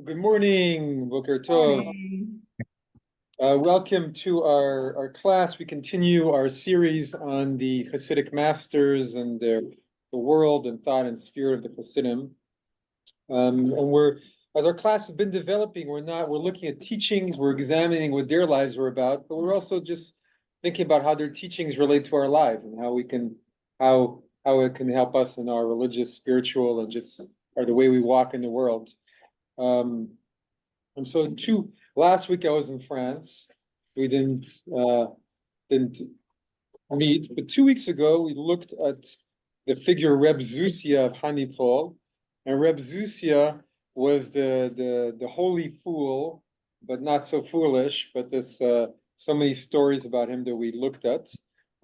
Good morning, Boker Tov. Morning. Welcome to our class. We continue our series on the Hasidic masters and the world and thought and spirit of the Hasidim. And as our class has been developing, we're looking at teachings, we're examining what their lives were about, but we're also just thinking about how their teachings relate to our lives and how it can help us in our religious, spiritual, and just or the way we walk in the world. Um, And so last week I was in France. We didn't meet, but 2 weeks ago we looked at the figure Reb Zusia of Hanipol. And Reb Zusia was the holy fool, but not so foolish. But there's so many stories about him that we looked at.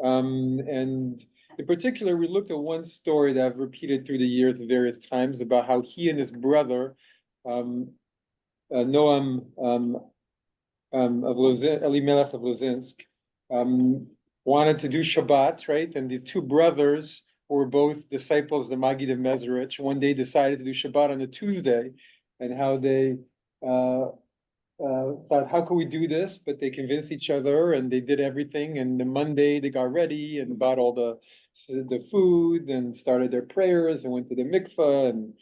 And in particular, we looked at one story that I've repeated through the years various times about how he and his brother um, Noam of Elimelech of Lozinsk, wanted to do Shabbat, right? And these two brothers who were both disciples of the Maggid of Mezeritch one day decided to do Shabbat on a Tuesday, and how they thought, how can we do this? But they convinced each other, and they did everything. And the Monday they got ready and bought all the food and started their prayers and went to the mikveh and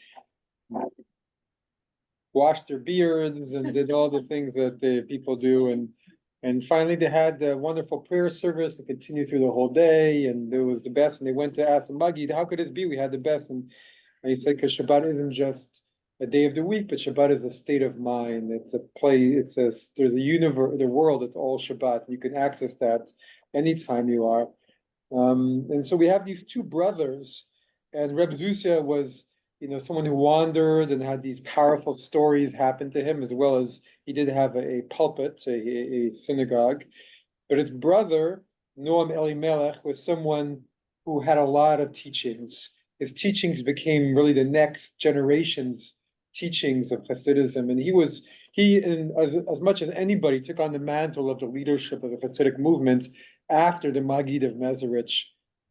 washed their beards and did all the things that the people do. And finally they had a wonderful prayer service to continue through the whole day, and it was the best. And they went to ask the Maggid, how could this be? We had the best. And he said, because Shabbat isn't just a day of the week, but Shabbat is a state of mind. It's a play. There's a universe, the world. It's all Shabbat. You can access that anytime you are. And so we have these two brothers, and Reb Zusia was, someone who wandered and had these powerful stories happen to him, as well as he did have a pulpit, a synagogue. But his brother, Noam Elimelech, was someone who had a lot of teachings. His teachings became really the next generation's teachings of Hasidism, and as much as anybody, took on the mantle of the leadership of the Hasidic movement after the Maggid of Mezeritch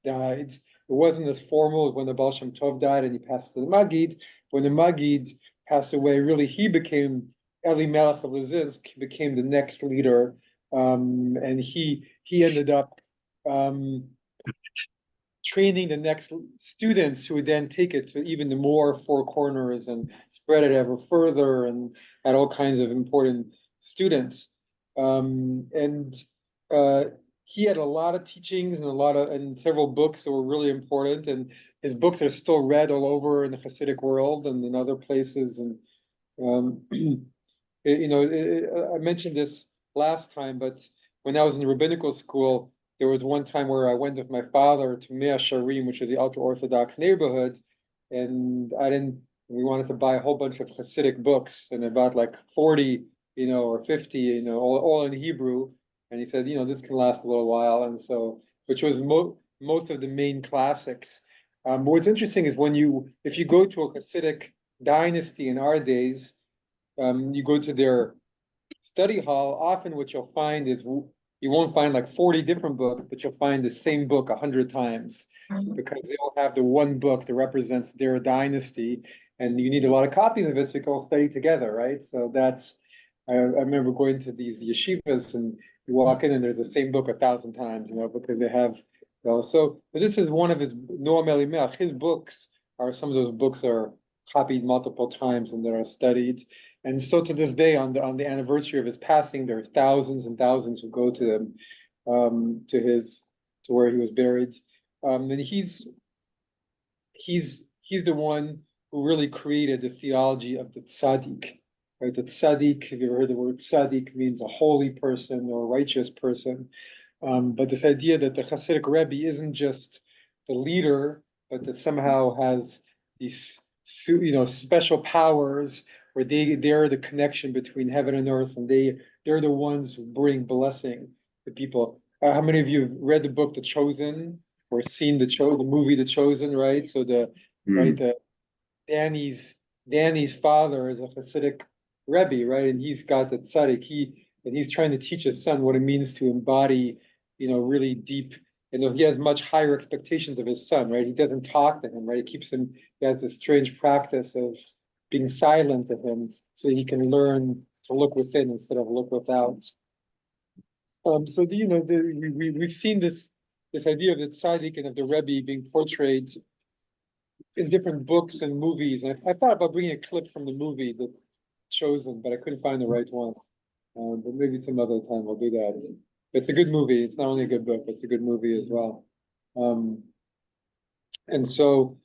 died. It wasn't as formal as when the Baal Shem Tov died and he passed to the Maggid. When the Maggid passed away, really he became Elimelech of Lozinsk, became the next leader, and he ended up training the next students who would then take it to even the more four corners and spread it ever further, and had all kinds of important students. And he had a lot of teachings and several books that were really important, and his books are still read all over in the Hasidic world and in other places. And I mentioned this last time, but when I was in the rabbinical school, there was one time where I went with my father to Mea Sharim, which is the ultra-Orthodox neighborhood, and we wanted to buy a whole bunch of Hasidic books, and about like 40, or 50, all in Hebrew. And he said, this can last a little while. And so, which was most of the main classics. But what's interesting is if you go to a Hasidic dynasty in our days, you go to their study hall, often what you'll find is you won't find like 40 different books, but you'll find the same book 100 times, because they all have the one book that represents their dynasty, and you need a lot of copies of it so you can all study together, right? So I remember going to these yeshivas, and you walk in and there's the same book 1,000 times, because they have, so this is one of his, Noam Elimelech, his books some of those books are copied multiple times and that are studied. And so to this day, on the anniversary of his passing, there are thousands and thousands who go to them, to where he was buried. And he's the one who really created the theology of the tzaddik, right? The tzaddik, have you ever heard the word tzaddik, means a holy person or a righteous person. But this idea that the Hasidic Rebbe isn't just the leader, but that somehow has these, special powers, where they're the connection between heaven and earth, and they're the ones who bring blessing to people. How many of you have read the book The Chosen, or seen the movie The Chosen, right? So right, Danny's father is a Hasidic Rebbe, right? And he's got the tzaddik. He's trying to teach his son what it means to embody, really deep. He has much higher expectations of his son, right? He doesn't talk to him, right? He has this strange practice of being silent to him so he can learn to look within instead of look without. So we've seen this idea of the tzaddik and of the Rebbe being portrayed in different books and movies. And I thought about bringing a clip from the movie that chosen, but I couldn't find the right one. But maybe some other time we'll do that. It's a good movie. It's not only a good book, but it's a good movie as well. And so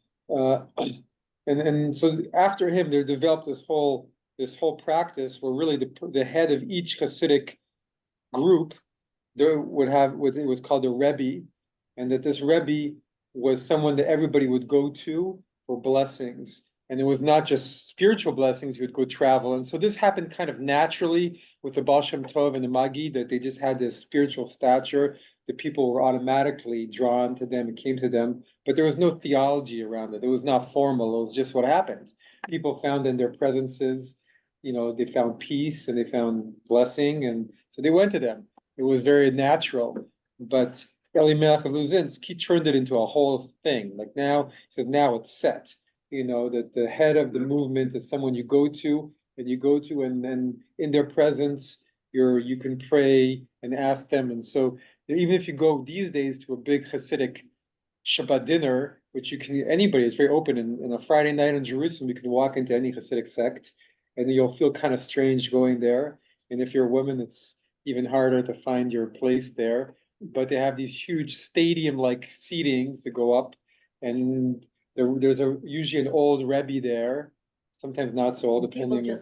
after him, they developed this whole practice where really the head of each Hasidic group there would have what it was called a Rebbe, and that this Rebbe was someone that everybody would go to for blessings. And it was not just spiritual blessings, you would go travel. And so this happened kind of naturally with the Baal Shem Tov and the Maggid, that they just had this spiritual stature, that people were automatically drawn to them and came to them. But there was no theology around it. It was not formal. It was just what happened. People found in their presences, they found peace and they found blessing. And so they went to them. It was very natural. But Elimelech of Luzinsk, he turned it into a whole thing. Like now, he said, now it's set. That the head of the movement is someone you go to, and then in their presence, you can pray and ask them. And so even if you go these days to a big Hasidic Shabbat dinner, which anybody, it's very open. And a Friday night in Jerusalem, you can walk into any Hasidic sect, and you'll feel kind of strange going there. And if you're a woman, it's even harder to find your place there. But they have these huge stadium-like seatings to go up, and there's usually an old Rebbe there, sometimes not so old, depending.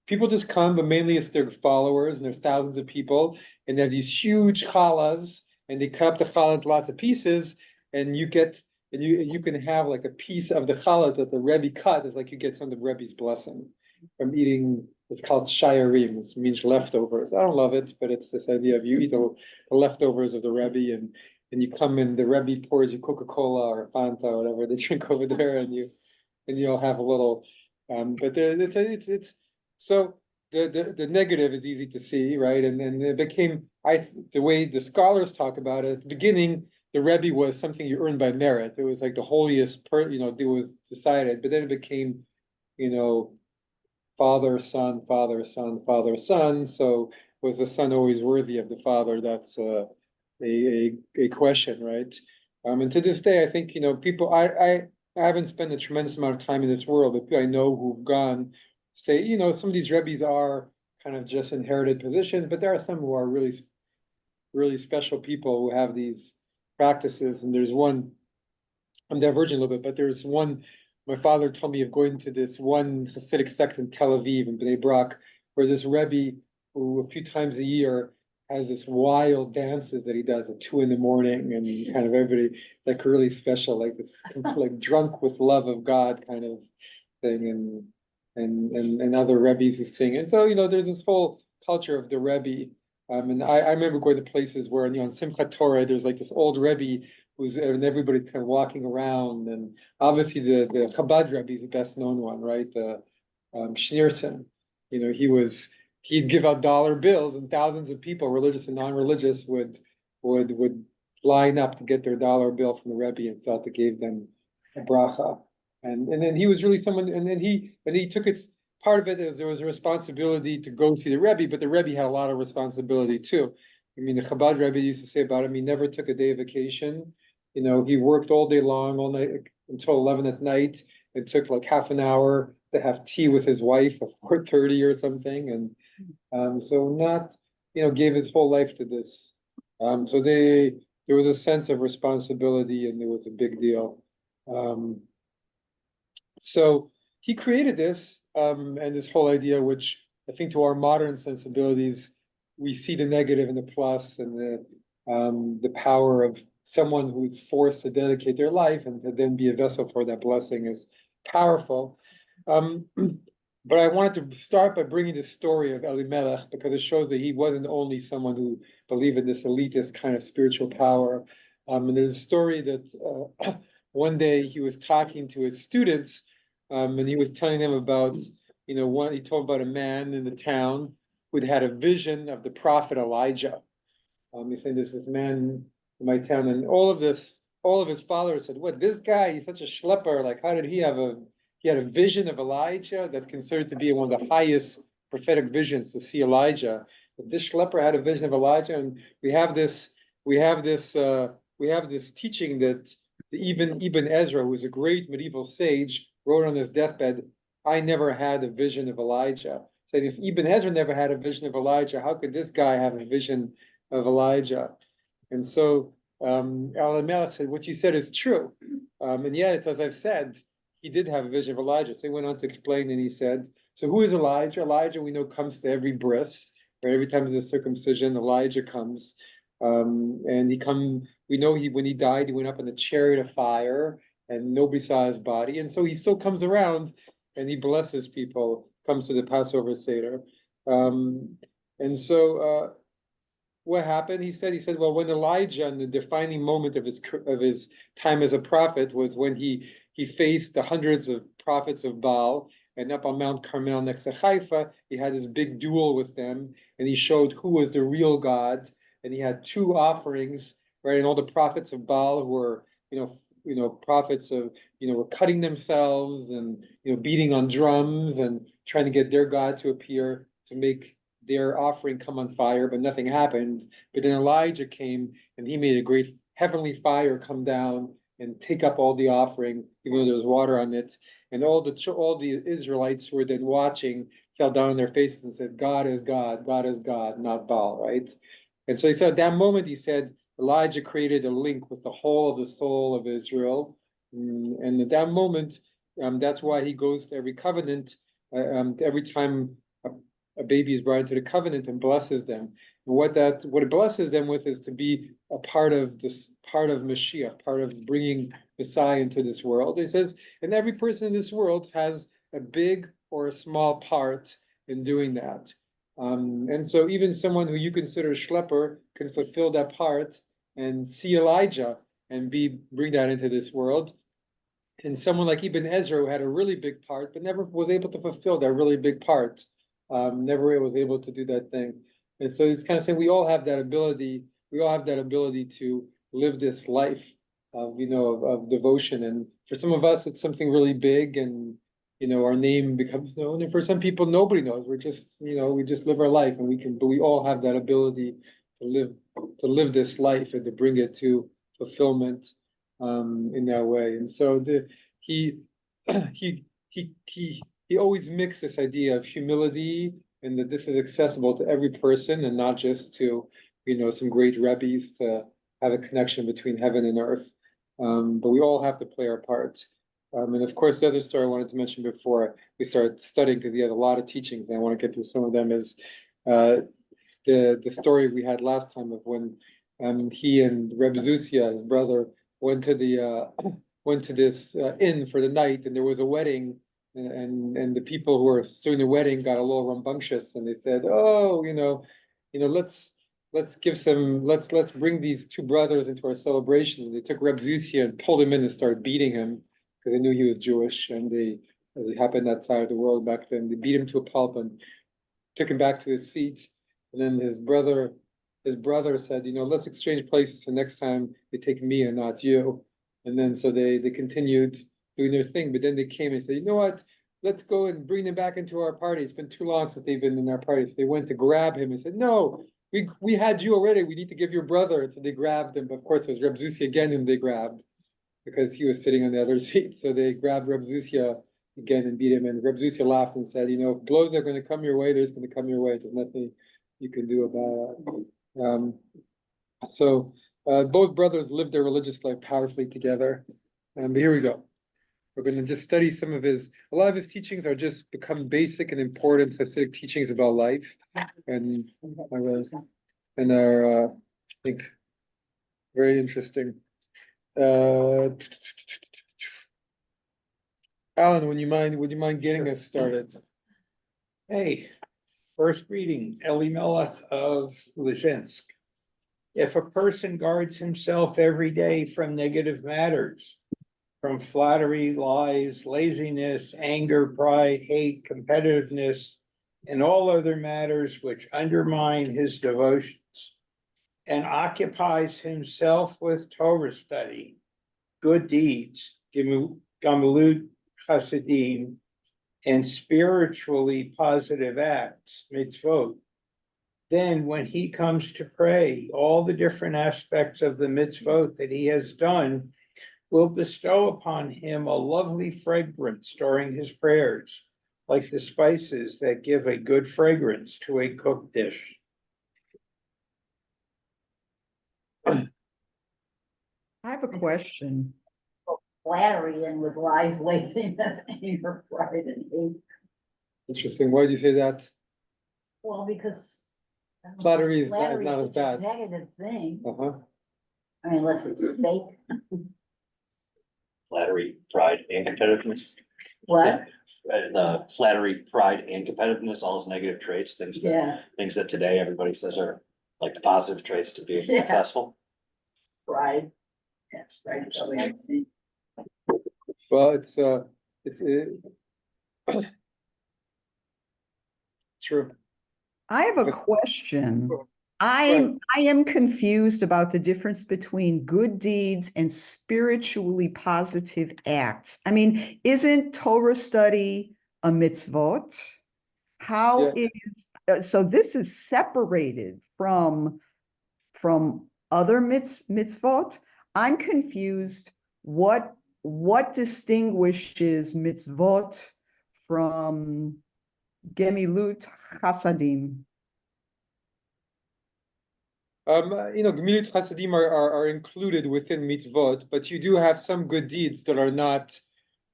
People just come, but mainly it's their followers, and there's thousands of people, and they have these huge challahs, and they cut up the challah into lots of pieces, and you can have like a piece of the challah that the Rebbe cut, is like you get some of the Rebbe's blessing from eating. It's called shayarim, which means leftovers. I don't love it, but it's this idea of you eat the leftovers of the Rebbe, and you come in, the Rebbe pours you Coca-Cola or Fanta or whatever they drink over there, and you'll have a little. But it's so the negative is easy to see, right? And then it became the way the scholars talk about it. At the beginning, the Rebbe was something you earned by merit. It was like the holiest it was decided, but then it became, father, son, father, son, father, son. So was the son always worthy of the father? That's a question, right? And to this day, I think people. I haven't spent a tremendous amount of time in this world, but people I know who've gone say, some of these Rebbes are kind of just inherited positions, but there are some who are really, really special people who have these practices. And there's one. I'm diverging a little bit, but there's one. My father told me of going to this one Hasidic sect in Tel Aviv in Bnei Brak, where this Rebbe, who a few times a year has this wild dances that he does at 2 a.m, and kind of everybody like really special, like this like drunk with love of God kind of thing, and other Rebbes who sing. And so there's this whole culture of the Rebbe. And I remember going to places where on Simchat Torah there's like this old Rebbe and everybody's kind of walking around, and obviously the Chabad Rebbe is the best known one, right? Schneerson, he'd give out dollar bills, and thousands of people, religious and non-religious, would line up to get their dollar bill from the Rebbe and felt it gave them a bracha. And then he was really someone, and then he took it. Part of it is there was a responsibility to go see the Rebbe, but the Rebbe had a lot of responsibility too. I mean, the Chabad Rebbe used to say about him, he never took a day of vacation. He worked all day long, all night until 11 at night. It took like half an hour to have tea with his wife at 4:30 or something, and so not, gave his whole life to this. So there was a sense of responsibility, and it was a big deal. So he created this, and this whole idea, which I think to our modern sensibilities, we see the negative and the plus, and the power of someone who's forced to dedicate their life and to then be a vessel for that blessing is powerful. But I wanted to start by bringing the story of Elimelech, because it shows that he wasn't only someone who believed in this elitist kind of spiritual power. And there's a story that one day he was talking to his students, and he was telling them about, he told about a man in the town who'd had a vision of the prophet Elijah. He said, "There's this man in my town," and all of his followers said, "What, this guy? He's such a schlepper. Like, how did he have he had a vision of Elijah that's considered to be one of the highest prophetic visions, to see Elijah. But this schlepper had a vision of Elijah, and we have this teaching that even Ibn Ezra, who was a great medieval sage, wrote on his deathbed, "I never had a vision of Elijah." Saying if Ibn Ezra never had a vision of Elijah, how could this guy have a vision of Elijah? And so Al-Melech said, "What you said is true." And yet, it's as I've said, he did have a vision of Elijah. So he went on to explain, and he said, "So who is Elijah? Elijah, we know, comes to every bris, right? Every time there's a circumcision, Elijah comes. And we know when he died, he went up in a chariot of fire, and nobody saw his body. And so he still comes around, and he blesses people, comes to the Passover Seder. And so what happened? He said, well, when Elijah, in the defining moment of his time as a prophet, was when he faced the hundreds of prophets of Baal, and up on Mount Carmel next to Haifa, he had this big duel with them, and he showed who was the real God. And he had two offerings, right? And all the prophets of Baal were, prophets of, were cutting themselves and, beating on drums and trying to get their God to appear to make their offering come on fire, but nothing happened. But then Elijah came, and he made a great heavenly fire come down and take up all the offering, even though there was water on it. And all the Israelites who were then watching fell down on their faces and said, "God is God, God is God, not Baal," right? And so he said, at that moment, he said, Elijah created a link with the whole of the soul of Israel. And at that moment, that's why he goes to every covenant, every time a baby is brought into the covenant, and blesses them. And what it blesses them with is to be a part of Mashiach, part of bringing Messiah into this world. He says, and every person in this world has a big or a small part in doing that. And so even someone who you consider a schlepper can fulfill that part and see Elijah and bring that into this world. And someone like Ibn Ezra, who had a really big part, but never was able to fulfill that really big part, never was able to do that thing. And so he's kind of saying we all have that ability. We all have that ability to live this life of devotion. And for some of us, it's something really big, and our name becomes known. And for some people, nobody knows. We're just, we just live our life, and but we all have that ability to live this life and to bring it to fulfillment in that way. And so he always mixed this idea of humility, and that this is accessible to every person, and not just to, some great rabbis to have a connection between heaven and earth. But we all have to play our part. And of course, the other story I wanted to mention before we started studying, because he had a lot of teachings, and I want to get through some of them, is the story we had last time of when he and Reb Zusia, his brother, went to this inn for the night, and there was a wedding, and the people who were doing the wedding got a little rambunctious, and they said, "Oh, let's bring these two brothers into our celebration." And they took Reb Zusia and pulled him in and started beating him, because they knew he was Jewish, and as it happened that side of the world back then, they beat him to a pulp and took him back to his seat. And then his brother said, "Let's exchange places, so next time they take me and not you." And then so they continued doing their thing, but then they came and said, "You know what? Let's go and bring them back into our party. It's been too long since they've been in our party." So they went to grab him and said, "No, we had you already. We need to give your brother." So they grabbed him, but of course it was Reb Zusia again whom they grabbed, because he was sitting on the other seat. So they grabbed Reb Zusia again and beat him. And Reb Zusia laughed and said, "If blows are going to come your way, there's going to come your way. There's nothing you can do about it." So both brothers lived their religious life powerfully together. But here we go. We're going to just study a lot of his teachings are just become basic and important Hasidic teachings about life, and are, I think, very interesting. Alan, would you mind getting us started? Hey, first reading, Elimelech of Lezhinsk. If a person guards himself every day from negative matters, from flattery, lies, laziness, anger, pride, hate, competitiveness, and all other matters which undermine his devotions, and occupies himself with Torah study, good deeds, Gamilut Hassidim, and spiritually positive acts, mitzvot, then when he comes to pray, all the different aspects of the mitzvot that he has done will bestow upon him a lovely fragrance during his prayers, like the spices that give a good fragrance to a cooked dish. I have a question. Flattery and with lies, laziness, anger, pride, and hate. Interesting. Why do you say that? Well, because. Flattery is Flattery not as such a bad. negative thing, Uh-huh. I mean, unless it's fake. Flattery, pride, and competitiveness. What? The flattery, pride, and competitiveness, all those negative traits, Yeah, things that today everybody says are like the positive traits to be Yeah. successful. pride. Yes, right. Probably, I think. Well, it's true. I have a But- question. Right. I am confused about the difference between good deeds and spiritually positive acts. I mean, isn't Torah study a mitzvot? How is, so this is separated from other mitzvot? I'm confused. What distinguishes mitzvot from gemilut chasadim? Gemilut Chassidim are included within mitzvot, but you do have some good deeds that are not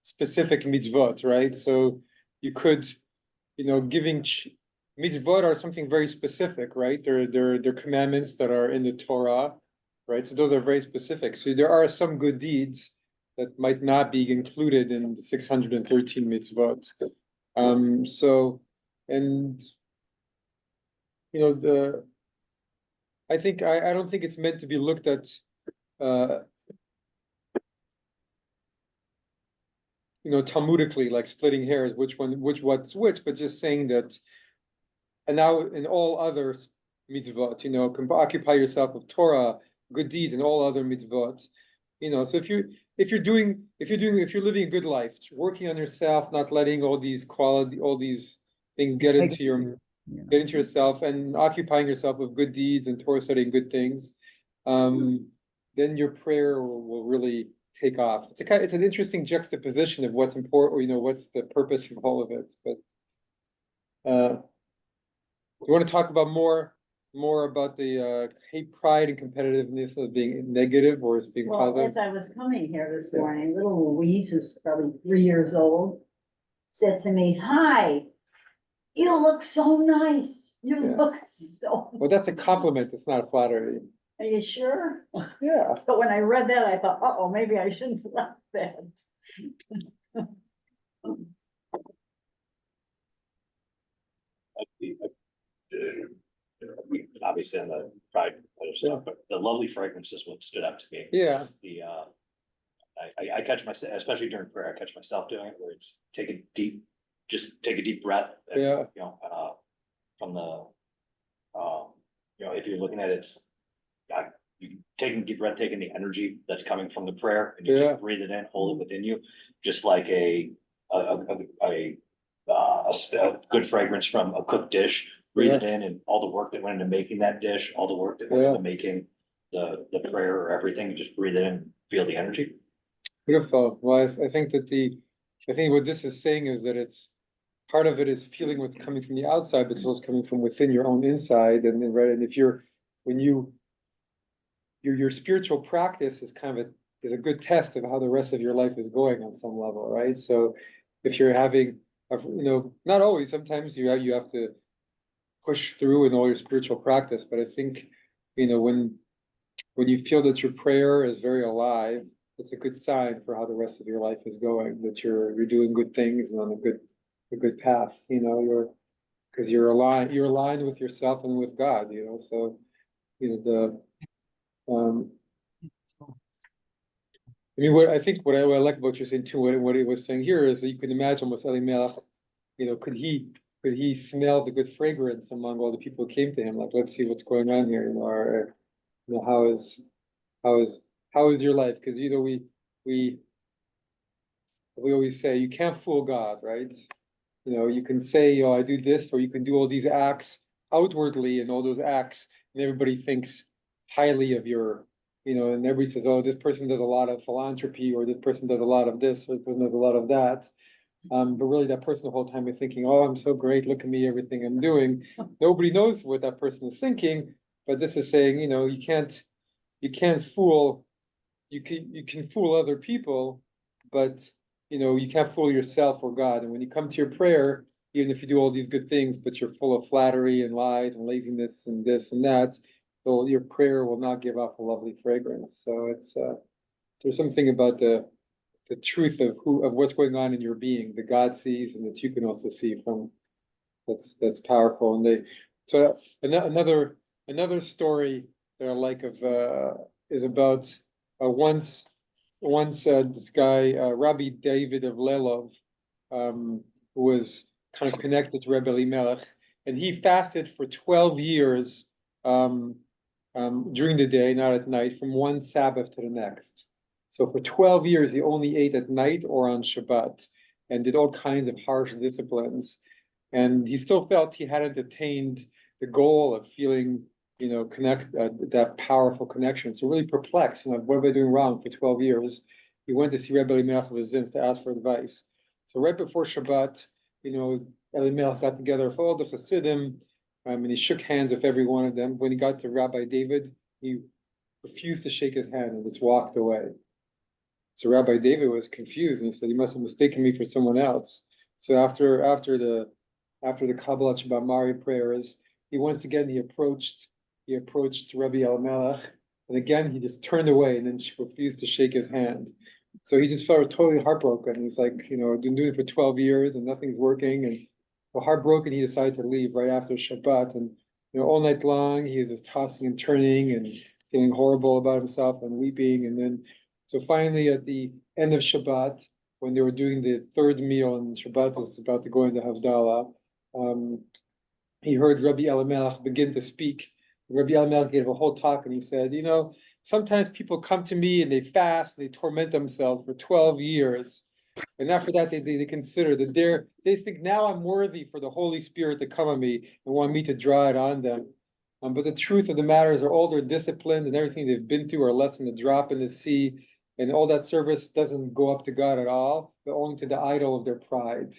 specific mitzvot, right? So you could, giving mitzvot are something very specific, right? They're commandments that are in the Torah, right? So those are very specific. So there are some good deeds that might not be included in the 613 mitzvot. So, and I don't think it's meant to be looked at, Talmudically, like splitting hairs, what's which, but just saying that, and now in all other mitzvot, can occupy yourself with Torah, good deed, and all other mitzvot. So if you're living a good life, working on yourself, not letting all these things get into yourself and occupying yourself with good deeds and Torah studying good things, then your prayer will really take off. It's an interesting juxtaposition of what's important, what's the purpose of all of it. But you want to talk about more about the hate, pride, and competitiveness of being negative or as being Well, positive? as I was coming here this morning, little Louise, who's probably 3 years old, said to me, "Hi, you look so nice. You Yeah. look so." Well, that's a compliment. It's not a flattery. Are you sure? Yeah. But when I read that, I thought, uh-oh, maybe I shouldn't laugh that. Obviously on the pride, stuff, but the lovely fragrance is what stood out to me. Yeah. The, I catch myself, especially during prayer, I catch myself doing it where it's just take a deep breath. And, Yeah. From the, if you're looking at it, it's, you taking a deep breath, taking the energy that's coming from the prayer and you Yeah. just breathe it in, hold it within you, just like a good fragrance from a cooked dish. Breathe it in and all the work that went into making that dish, all the work that went into making the prayer or everything, just breathe it in, feel the energy. Beautiful. Well, I think what this is saying is that it's part of it is feeling what's coming from the outside, but it's also coming from within your own inside. And then, right, and if your spiritual practice is is a good test of how the rest of your life is going on some level, right? So if you're having, not always, sometimes you have to push through in all your spiritual practice, but I think, when you feel that your prayer is very alive, it's a good sign for how the rest of your life is going, that you're doing good things and on a good path, because you're aligned with yourself and with God, so, what I like about what you're saying too, what he was saying here is that you can imagine with Elimelech, could he smell the good fragrance among all the people who came to him? Like, let's see what's going on here, or, how is your life? Because, we we always say, you can't fool God, right? You know, you can say, oh, I do this, or you can do all these acts outwardly and all those acts, and everybody thinks highly of your, you know, and everybody says, oh, this person does a lot of philanthropy, or this person does a lot of this, or this person does a lot of that. But really that person the whole time is thinking, oh, I'm so great, look at me, everything I'm doing. Nobody knows what that person is thinking, but this is saying, you know, you can't fool, you can fool other people, but you know, you can't fool yourself or God. And when you come to your prayer, even if you do all these good things, but you're full of flattery and lies and laziness and this and that, so your prayer will not give off a lovely fragrance. So it's there's something about the truth of what's going on in your being, that God sees and that you can also see from, that's powerful. And so another story that I like of is about once this guy Rabbi David of Lelov, who was kind of connected to Rebbe Elimelech, and he fasted for 12 years during the day, not at night, from one Sabbath to the next. So for 12 years, he only ate at night or on Shabbat, and did all kinds of harsh disciplines. And he still felt he hadn't attained the goal of feeling, you know, that powerful connection. So really perplexed, you know, what am I doing wrong for 12 years? He went to see Rebbe Elimelech of Zins to ask for advice. So right before Shabbat, you know, Elimelech got together with all the Hassidim, and he shook hands with every one of them. When he got to Rabbi David, he refused to shake his hand and just walked away. So Rabbi David was confused, and he said, "You must have mistaken me for someone else." So after the Kabbalat Shabbat Mari prayers, he once again he approached Rabbi Elimelech, and again he just turned away and then refused to shake his hand. So he just felt totally heartbroken. He's like, you know, I've been doing it for 12 years and nothing's working, and well, heartbroken, he decided to leave right after Shabbat, and you know, all night long he was just tossing and turning and feeling horrible about himself and weeping, and then. So finally, at the end of Shabbat, when they were doing the third meal, and Shabbat is about to go into Havdalah, he heard Rabbi Elimelech begin to speak. Rabbi Elimelech gave a whole talk, and he said, you know, sometimes people come to me and they fast, and they torment themselves for 12 years. And after that, they consider that they think now I'm worthy for the Holy Spirit to come on me and want me to draw it on them. But the truth of the matter is, all their disciplines and everything they've been through are less than a drop in the sea. And all that service doesn't go up to God at all, but only to the idol of their pride.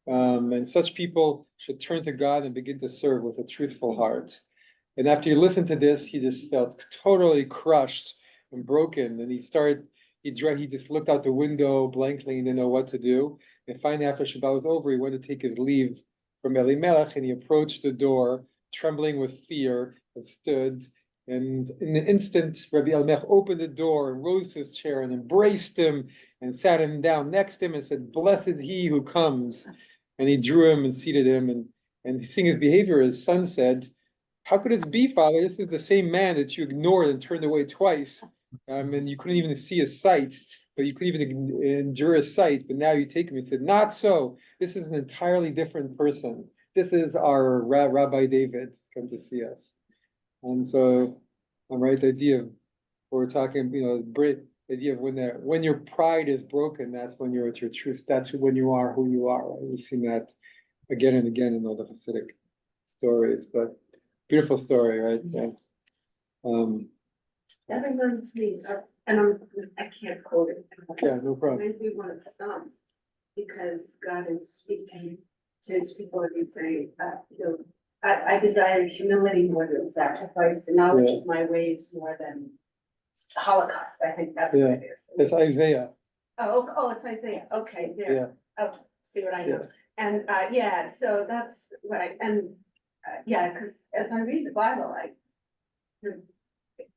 And such people should turn to God and begin to serve with a truthful heart. And after he listened to this, he just felt totally crushed and broken. And he just looked out the window blankly and didn't know what to do. And finally, after Shabbat was over, he went to take his leave from Elimelech, and he approached the door, trembling with fear, and stood. And in an instant, Rabbi Elimelech opened the door and rose to his chair and embraced him and sat him down next to him and said, "Blessed is he who comes." And he drew him and seated him. And seeing his behavior, his son said, "How could this be, Father? This is the same man that you ignored and turned away twice. And you couldn't even see his sight, but you couldn't even endure his sight. But now you take him." He said, "Not so. This is an entirely different person. This is our Rabbi David who's come to see us." And so, I'm right. The idea of we're talking, you know, the idea of when your pride is broken, that's when you're at your truth. That's when you are who you are. Right? We've seen that again and again in all the Hasidic stories. But beautiful story, right? Yeah. That reminds me of, and I can't quote it. Yeah, no problem. Reminds me of one of the Psalms, because God is speaking to his people and he's saying, you know, I desire humility more than sacrifice, the knowledge of my ways more than Holocaust. I think that's what it is. It's Isaiah. Oh, it's Isaiah. Okay, there. Yeah. Oh, see what I know. And, yeah, so that's what yeah, because as I read the Bible,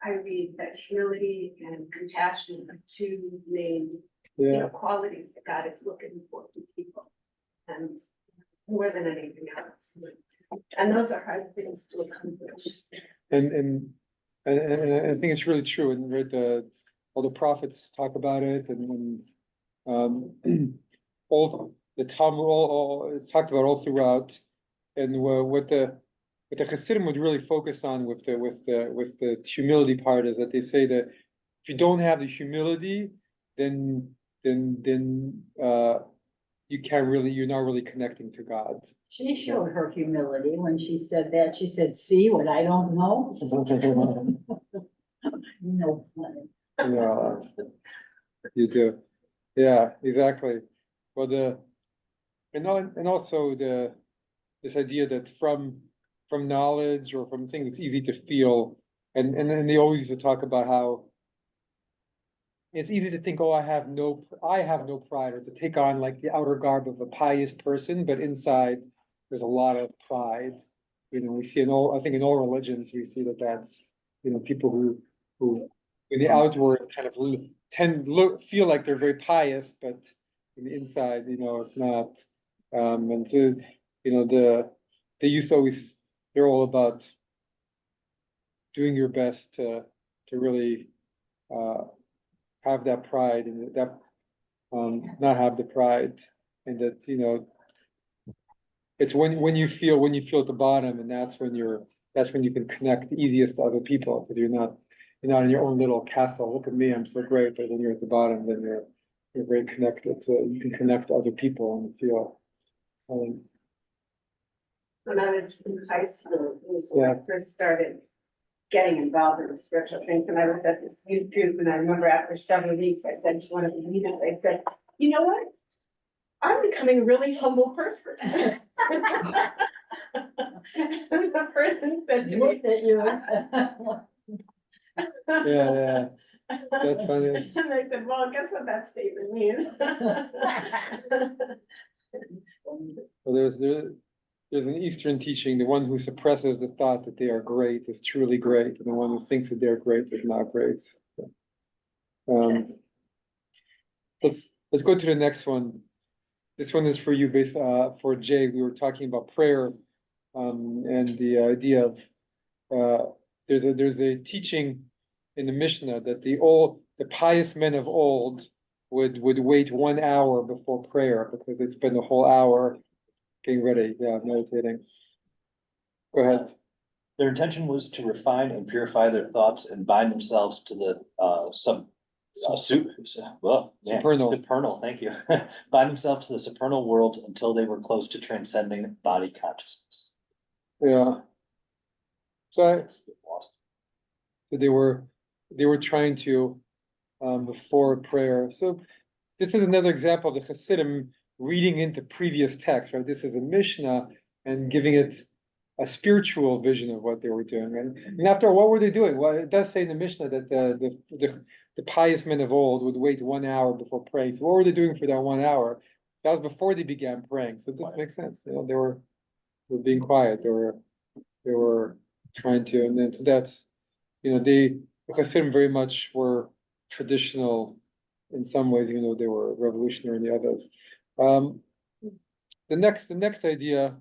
I read that humility and compassion are two main, you know, qualities that God is looking for in people, and more than anything else. And those are hard things to accomplish. And I think it's really true. And right, all the prophets talk about it, and all the Talmud, it's talked about all throughout. And what the Hasidim would really focus on with the humility part is that they say that if you don't have the humility, then then you're not really connecting to God. She showed her humility when she said that. She said, see what I don't know? No. Yeah, you do. Yeah, exactly. Well, and also this idea that from knowledge or from things, it's easy to feel, and they always used to talk about how it's easy to think, oh, I have no pride, or to take on like the outer garb of a pious person, but inside there's a lot of pride. We see I think in all religions, we see that's, people who in the outward kind of feel like they're very pious, but in the inside, it's not. And so, they used to always, they're all about doing your best to really, have that pride, and that not have the pride, and that it's when you feel at the bottom, and that's when you can connect the easiest to other people, because you're not in your own little castle. Look at me, I'm so great. But when you're at the bottom, then you're very connected you can connect to other people and feel. When I was in high school, it was when I first started getting involved in the spiritual things, and I was at this youth group, and I remember after several weeks, I said to one of the leaders, I said, you know what? I'm becoming a really humble person. And the person said to me, Looked at you. Yeah, that's funny. and I said, well, guess what that statement means? Well, there's an Eastern teaching: the one who suppresses the thought that they are great is truly great, and the one who thinks that they're great is not great. Let's go to the next one. This one is for you, for Jay. We were talking about prayer, and the idea of there's a teaching in the Mishnah that the pious men of old would wait 1 hour before prayer, because they'd spend a whole hour getting ready, meditating. Go ahead. Their intention was to refine and purify their thoughts and bind themselves to the supernal, thank you. Bind themselves to the supernal worlds until they were close to transcending body consciousness. Yeah. So they were trying to, before prayer. So this is another example of the Hassidim reading into previous texts, right? This is a Mishnah and giving it a spiritual vision of what they were doing. And after all, what were they doing? Well, it does say in the Mishnah that the pious men of old would wait 1 hour before praying. So what were they doing for that 1 hour? That was before they began praying. So this makes sense. They were being quiet. They were trying to, and then so that's, the Hasidim very much were traditional in some ways, even though they were revolutionary in the others. The next idea,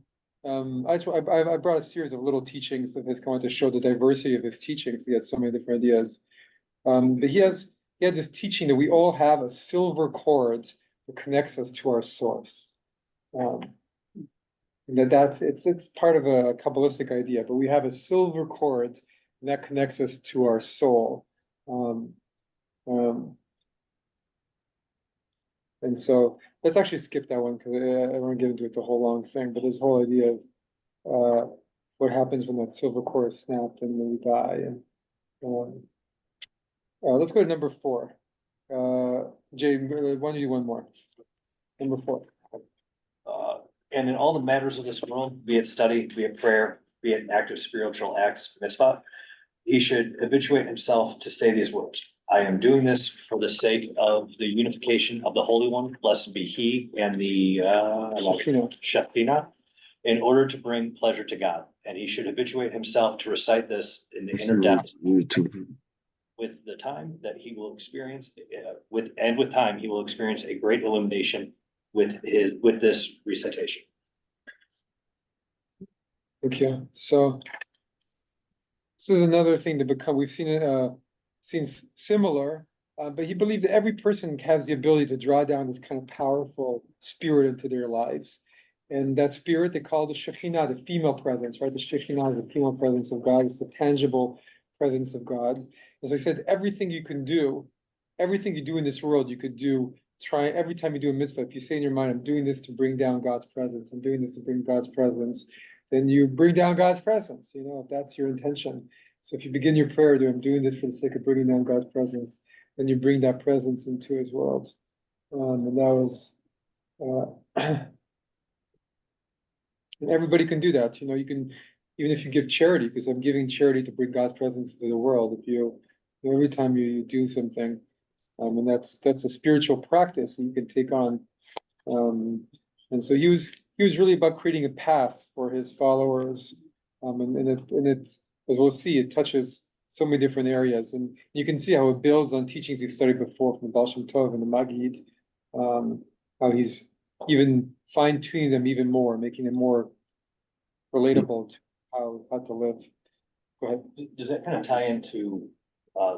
I brought a series of little teachings of his, going to show the diversity of his teachings. He had so many different ideas. But he had this teaching that we all have a silver cord that connects us to our source. And it's part of a Kabbalistic idea, but we have a silver cord, and that connects us to our soul. And so let's actually skip that one, because I don't want to get into it the whole long thing, but this whole idea of what happens when that silver cord is snapped and when we die. And let's go to number 4. Jay, why don't you do one more? Number 4. And in all the matters of this world, be it study, be it prayer, be it active spiritual acts, mitzvah, he should habituate himself to say these words: I am doing this for the sake of the unification of the Holy One, blessed be he, and the Shekhinah, in order to bring pleasure to God. And he should habituate himself to recite this in the inner depth. With the time that he will experience, with time, he will experience a great illumination with this recitation. Okay, so this is another thing to become. We've seen it, seen similar, but he believed that every person has the ability to draw down this kind of powerful spirit into their lives, and that spirit they call the Shekhinah, the female presence, right? The Shekhinah is the female presence of God. It's the tangible presence of God. As I said, everything you do in this world, you could do try, every time you do a mitzvah, if you say in your mind, I'm doing this to bring down God's presence, I'm doing this to bring God's presence, then you bring down God's presence, you know, if that's your intention. So if you begin your prayer, I'm doing this for the sake of bringing down God's presence, then you bring that presence into his world. And that was, and everybody can do that, you know, you can, even if you give charity, because I'm giving charity to bring God's presence to the world, if you know, every time you do something, and that's a spiritual practice that you can take on. And so he was really about creating a path for his followers. And it, as we'll see, it touches so many different areas, and you can see how it builds on teachings we studied before from the Baal Shem Tov and the Maggid, how he's even fine-tuning them even more, making them more relatable to how to live. Go ahead. Does that kind of tie into,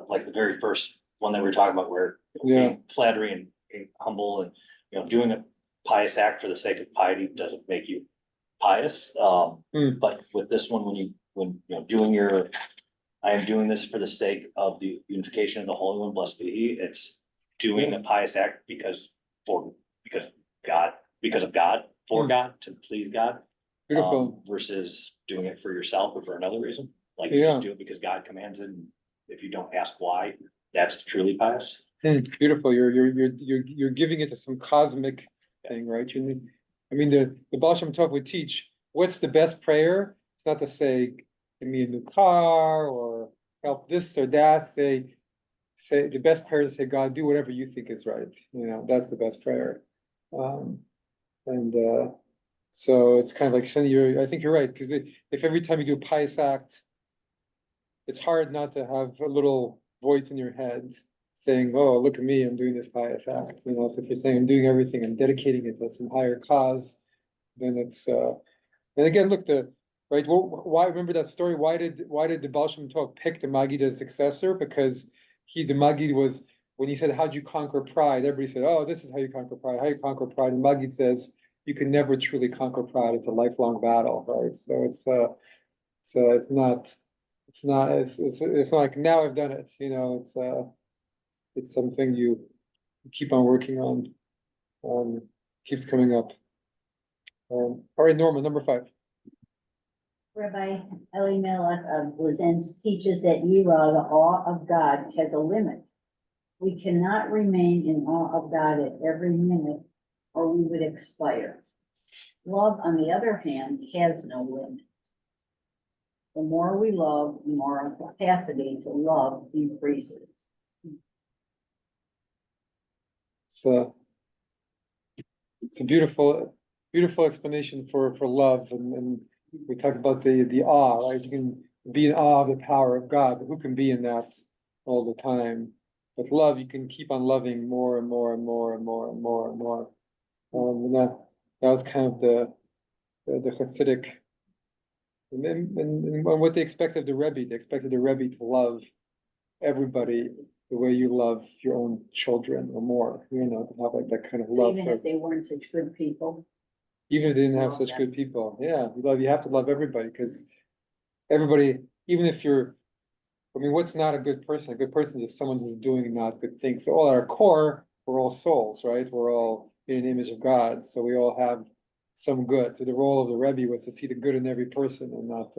like the very first one that we were talking about, where Yeah. being flattery and being humble and, you know, doing a pious act for the sake of piety doesn't make you pious. But with this one, when you know, doing your, I am doing this for the sake of the unification of the Holy One, blessed be He, it's doing a pious act because of God, for God, to please God. Beautiful. Versus doing it for yourself or for another reason, like you Yeah. just do it because God commands it, and if you don't ask why, that's truly pious. Beautiful. You're giving it to some cosmic thing, right? I mean, the Baal Shem Tov would teach, what's the best prayer? It's not to say, give me a new car or help this or that. Say the best prayer is to say, God, do whatever you think is right. You know, that's the best prayer. So it's kind of like sending I think you're right, because if every time you do a pious act, it's hard not to have a little voice in your head saying, oh, look at me, I'm doing this pious act. You know, so if you're saying I'm doing everything, I'm dedicating it to some higher cause, then it's and again, look, right, why remember that story? Why did the Baal Shem Tov pick the Maggid as successor? Because the Maggid was, when he said, how'd you conquer pride? Everybody said, oh, this is how you conquer pride. How you conquer pride? And Maggid says, you can never truly conquer pride. It's a lifelong battle, right? So it's not like now I've done it, you know, it's something you keep on working on, keeps coming up. All right, Norma, number 5. Rabbi Elimelech of Lizensk teaches that Yirah, the awe of God, has a limit. We cannot remain in awe of God at every minute, or we would expire. Love, on the other hand, has no limit. The more we love, the more our capacity to love increases. So it's a beautiful explanation for love, and we talk about the awe, right? You can be in awe of the power of God, but who can be in that all the time? With love, you can keep on loving more and more and more and more and more and more. And that was kind of the Hassidic, and what they expected of the Rebbe. They expected the Rebbe to love everybody the way you love your own children or more, you know, to have like that kind of love. Even if they weren't such good people. Even if they didn't have Love such them. good people, yeah, you have to love everybody, because everybody, even if you're, I mean, what's not a good person? A good person is just someone who's doing not good things. So all at our core, we're all souls, right? We're all in an image of God, so we all have some good. So the role of the Rebbe was to see the good in every person, and not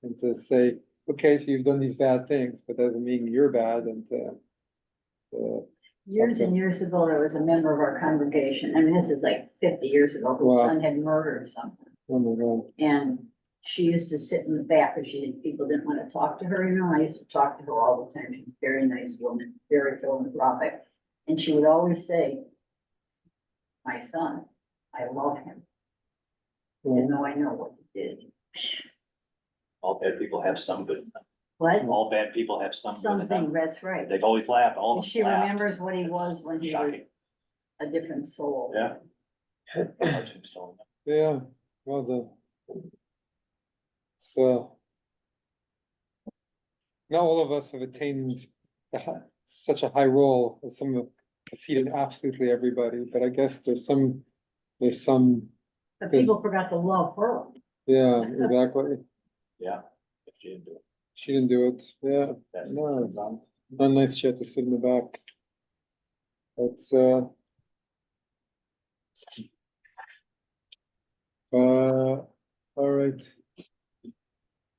and to say, okay, so you've done these bad things, but that doesn't mean you're bad, and Years and years ago, there was a member of our congregation, I mean, this is like 50 years ago, whose Wow. son had murdered someone. oh my God. And she used to sit in the back because people didn't want to talk to her, you know, I used to talk to her all the time. She was a very nice woman, very philanthropic. And she would always say, my son, I love him, even though I know what he did. All bad people have some good, What? all bad people have some good in Something, them. that's right. They've always laughed, all of And them she laughed. remembers what he was when he was Shocking. a different soul. Yeah. Our tombstone. Yeah, well, so not all of us have attained such a high role as some of, to see it in absolutely everybody, but I guess there's some, But people forgot to love her. yeah, exactly. Yeah. If she didn't do it, She didn't do it, yeah, that's no, it's not nice she had to sit in the back. It's All right.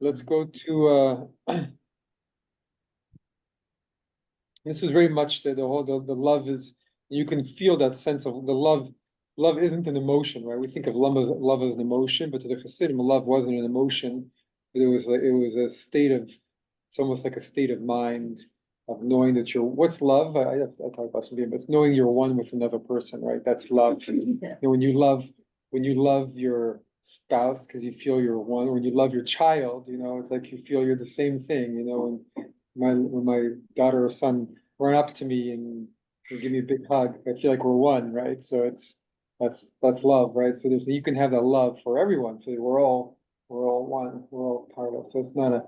Let's go to, this is very much the whole, the love is, you can feel that sense of the love. Love isn't an emotion, right? We think of love as an emotion, but to the Hassidim, love wasn't an emotion. It was a state of, it's almost like a state of mind of knowing that what's love? I talk about something, but it's knowing you're one with another person, right? That's love. And when you love your spouse, because you feel you're one, when you love your child, it's like you feel you're the same thing, when my daughter or son run up to me and give me a big hug, I feel like we're one, right? So that's love, right? So you can have that love for everyone. So we're all one, we're all part of. So it's not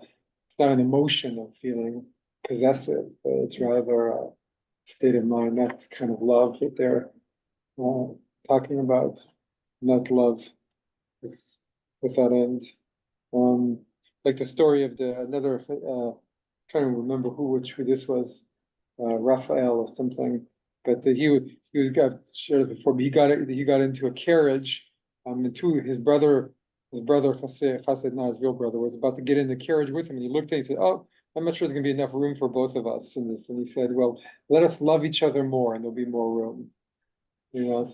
an emotion of feeling possessive, but it's rather a state of mind. That's kind of love that they're talking about, not love is without end. Like the story of another trying to remember who this was, Raphael or something, but he got shared before, but he got into a carriage, and his brother Chassid, not his real brother, was about to get in the carriage with him, and he looked at him and said, "Oh, I'm not sure there's gonna be enough room for both of us in this." And he said, "Well, let us love each other more, and there'll be more room." So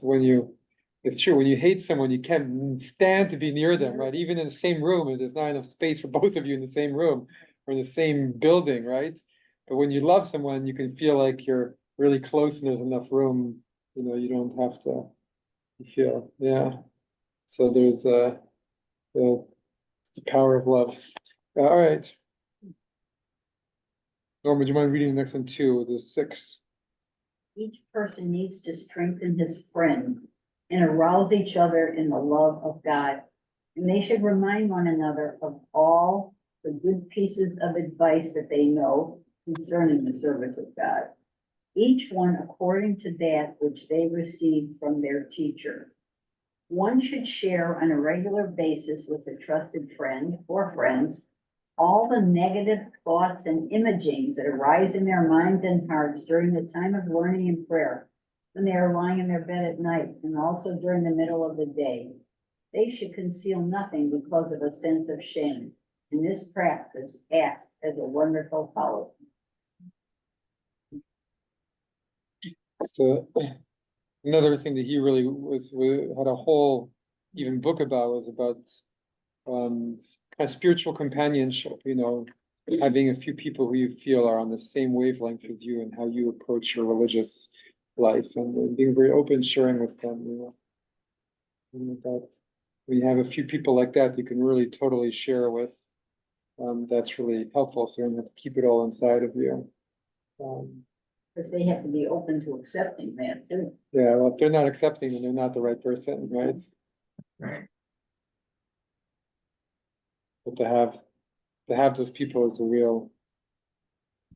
it's true, when you hate someone, you can't stand to be near them, right? Even in the same room, and there's not enough space for both of you in the same room or in the same building, right? But when you love someone, you can feel like you're really close and there's enough room, you don't have to feel, yeah. So there's it's the power of love. All right. Norma, would you mind reading the next one too, the 6? Each person needs to strengthen his friend and arouse each other in the love of God. And they should remind one another of all the good pieces of advice that they know concerning the service of God, each one according to that which they received from their teacher. One should share on a regular basis with a trusted friend or friends all the negative thoughts and imagings that arise in their minds and hearts during the time of learning and prayer, when they are lying in their bed at night, and also during the middle of the day. They should conceal nothing because of a sense of shame, and this practice acts as a wonderful policy. So another thing that he really had a whole even book about was about kind of spiritual companionship, having a few people who you feel are on the same wavelength as you and how you approach your religious life, and being very open, sharing with them, and that when you have a few people like that, you can really totally share with. That's really helpful. So you don't have to keep it all inside of you. Because they have to be open to accepting that too. Yeah, well, if they're not accepting, then they're not the right person, right? Right. But to have those people is a real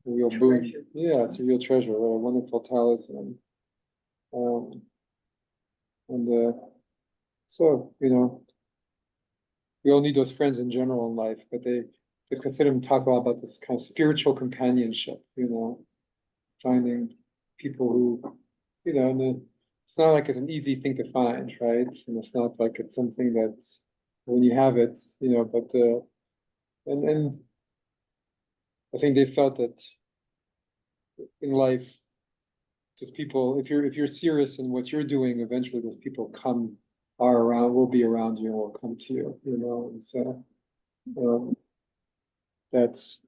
boon. Treasure. Yeah, it's a real treasure, a wonderful talisman. And so, we all need those friends in general in life, but the Chassidim talk a lot about this kind of spiritual companionship, finding people who, and it's not like it's an easy thing to find, right? And it's not like it's something that's, when you have it, but and I think they felt that in life, just people, if you're serious in what you're doing, eventually those people will be around you and will come to you, and so that's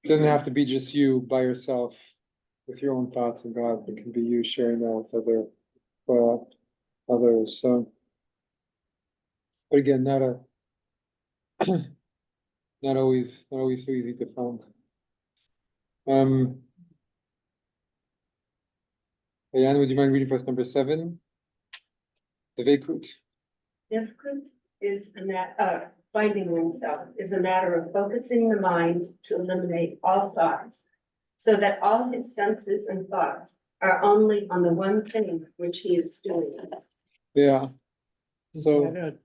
doesn't have to be just you by yourself with your own thoughts and God. It can be you sharing that with others. So, but again, not always so easy to find. Diana, would you mind reading for us number 7? The Veikut. Difficult is finding oneself is a matter of focusing the mind to eliminate all thoughts, so that all his senses and thoughts are only on the one thing which he is doing. Yeah. Is So that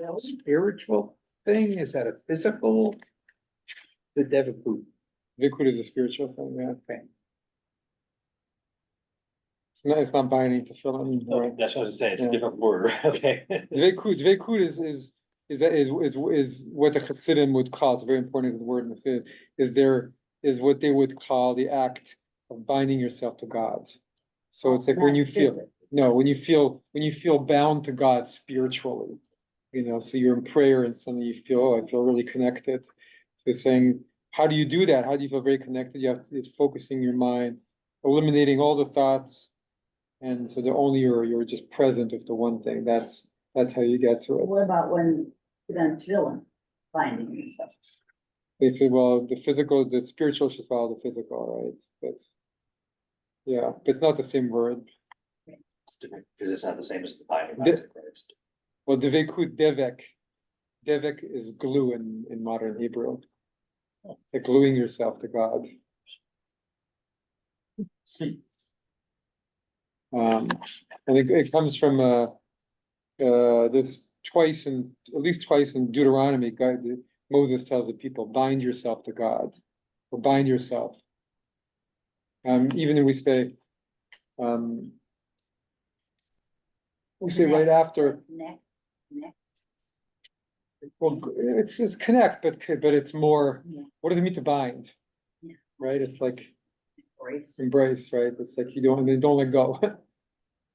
a spiritual thing? Is that a physical? The Devakut. Veikut is a spiritual thing, yeah. Okay. It's not binding to fill in, right? That's what I was saying, it's a Yeah. different word, okay? Dveikut is what the Chassidim would call, it's a very important word in Chassidus, is what they would call the act of binding yourself to God. So it's like when Not you feel, physical. no, when you feel bound to God spiritually, so you're in prayer and suddenly you feel, oh, I feel really connected. So it's saying, how do you do that? How do you feel very connected? It's focusing your mind, eliminating all the thoughts. And so you're just present with the one thing. That's how you get to it. What about when you put on tefillin, finding yourself? They say, well, the spiritual should follow the physical, right? But yeah, but it's not the same word. Because it's not the same as the binding. The- object, right? It's- Well, devek is glue in modern Hebrew. It's like gluing yourself to God. And it comes from this at least twice in Deuteronomy, Moses tells the people, bind yourself to God, or bind yourself. Even if we say right after, Neck. well, it's just connect, but it's more, Yeah. what does it mean to bind? Yeah. Right, it's like Embrace. embrace, right? It's like you don't let go.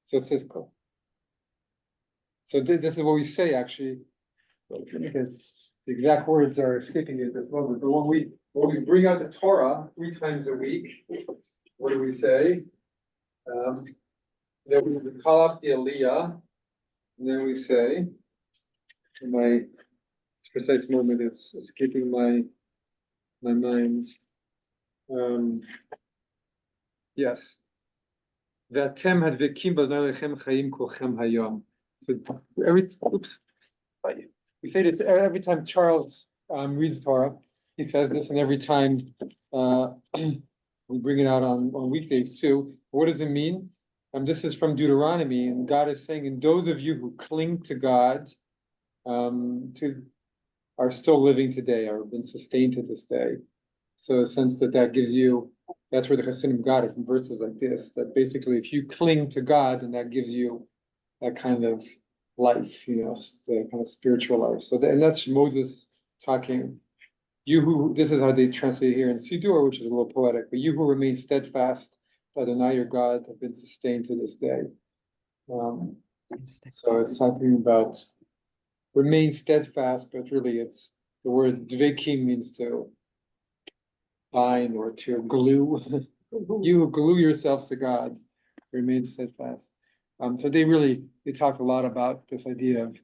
So it says, so this is what we say, actually. The exact words are escaping me at this moment, but when we bring out the Torah 3 times a week, what do we say? Then we call up the Aliyah, and then we say, my precise moment is escaping my mind. Yes. V'atem hadvekim b'nei chayim kolchem hayom. So we say this every time Charles reads Torah, he says this, and every time we bring it out on weekdays too. What does it mean? This is from Deuteronomy, and God is saying, and those of you who cling to God, are still living today, or been sustained to this day. So a sense that gives you, that's where the Hassidim got it from verses like this, that basically if you cling to God, then that gives you that kind of life, the kind of spiritual life. So and that's Moses talking. This is how they translate here in Siddur, which is a little poetic, but you who remain steadfast, Adonai your God, have been sustained to this day. So it's talking about remain steadfast, but really it's the word dvekim means to bind or to glue. You who glue yourselves to God, remain steadfast. So they talk a lot about this idea of